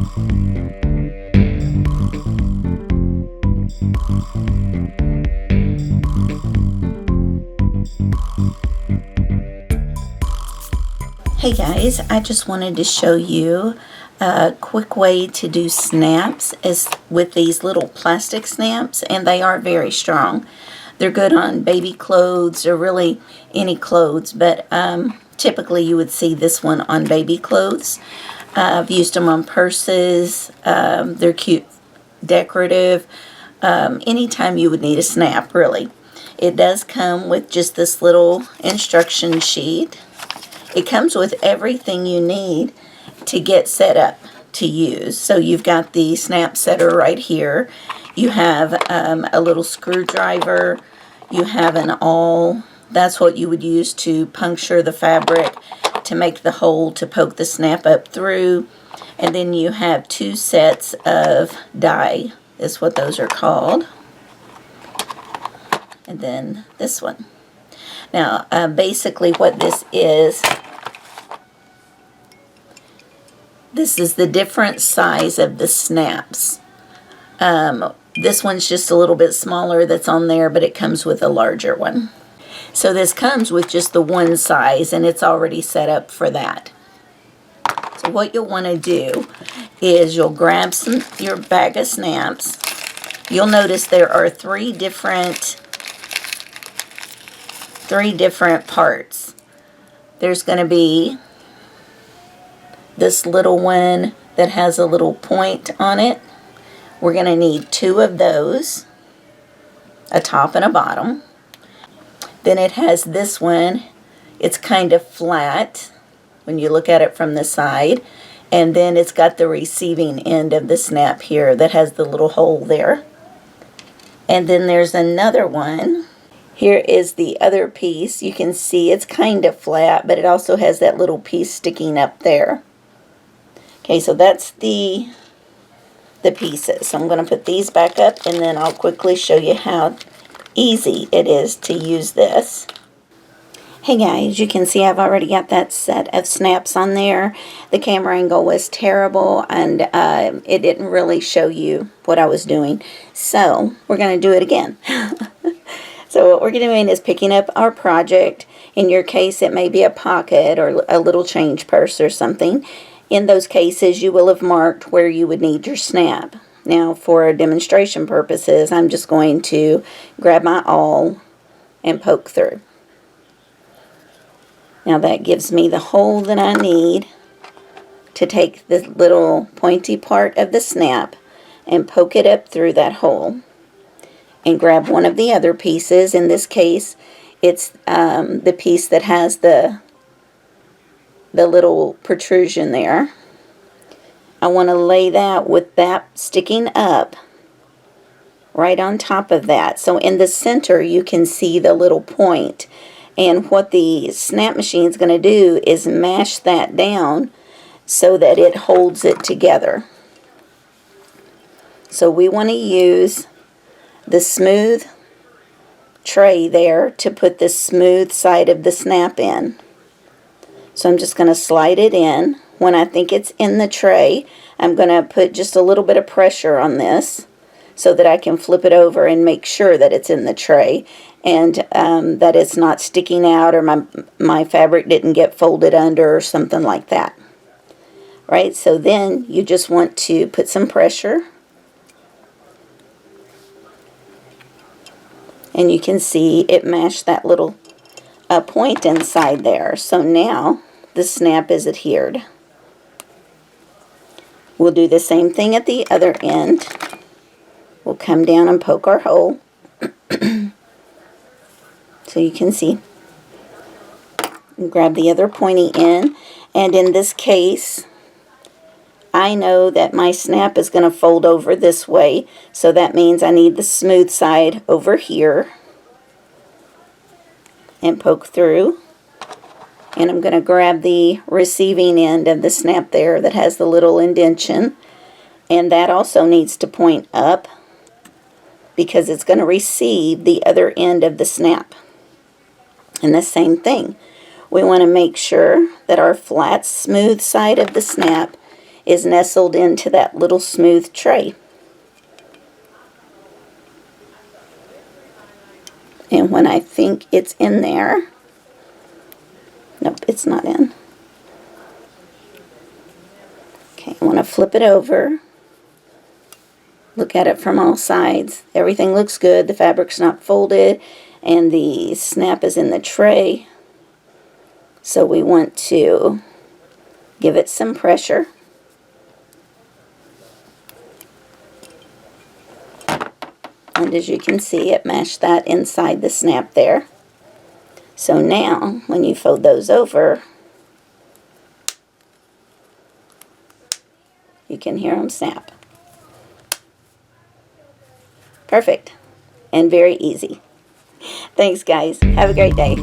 Hey guys, I just wanted to show you a quick way to do snaps with these little plastic snaps, and they are very strong. They're good on baby clothes or really any clothes, but typically you would see this one on baby clothes. I've used them on purses. They're cute, decorative. Anytime you would need a snap, really. It does come with just this little instruction sheet. It comes with everything you need to get set up to use. So you've got the snap setter right here. You have a little screwdriver. You have an awl. That's what you would use to puncture the fabric to make the hole to poke the snap up through. And then you have 2 sets of die, is what those are called. And then this one. Now, basically what this is the different size of the snaps. This one's just a little bit smaller that's on there, but it comes with a larger one. So this comes with just the one size, and it's already set up for that. So what you'll want to do is you'll grab your bag of snaps. You'll notice there are three different parts. There's going to be this little one that has a little point on it. We're going to need 2 of those, a top and a bottom. Then it has this one. It's kind of flat when you look at it from the side. And then it's got the receiving end of the snap here that has the little hole there. And then there's another one. Here is the other piece. You can see it's kind of flat, but it also has that little piece sticking up there. Okay, so that's the pieces. So I'm going to put these back up, and then I'll quickly show you how easy it is to use this. Hey guys, you can see I've already got that set of snaps on there. The camera angle was terrible, and it didn't really show you what I was doing. So we're going to do it again. So what we're doing is picking up our project. In your case, it may be a pocket or a little change purse or something. In those cases, you will have marked where you would need your snap. Now, for demonstration purposes, I'm just going to grab my awl and poke through. Now that gives me the hole that I need to take the little pointy part of the snap and poke it up through that hole. And grab one of the other pieces. In this case, it's the piece that has the little protrusion there. I want to lay that with that sticking up right on top of that. So in the center you can see the little point. And what the snap machine is going to do is mash that down so that it holds it together. So we want to use the smooth tray there to put the smooth side of the snap in. So I'm just going to slide it in. When I think it's in the tray, I'm going to put just a little bit of pressure on this so that I can flip it over and make sure that it's in the tray and that it's not sticking out or my fabric didn't get folded under or something like that. Right? So then you just want to put some pressure. And you can see it mashed that little point inside there. So now the snap is adhered. We'll do the same thing at the other end. We'll come down and poke our hole. So you can see. Grab the other pointy end. And in this case, I know that my snap is going to fold over this way. So that means I need the smooth side over here. And poke through. And I'm going to grab the receiving end of the snap there that has the little indention. And that also needs to point up because it's going to receive the other end of the snap. And the same thing. We want to make sure that our flat, smooth side of the snap is nestled into that little smooth tray. And when I think it's in there, nope, it's not in. Okay, I want to flip it over. Look at it from all sides. Everything looks good. The fabric's not folded, and the snap is in the tray. So we want to give it some pressure. And as you can see, it mashed that inside the snap there. So now, when you fold those over, you can hear them snap. Perfect. And very easy. Thanks, guys. Have a great day.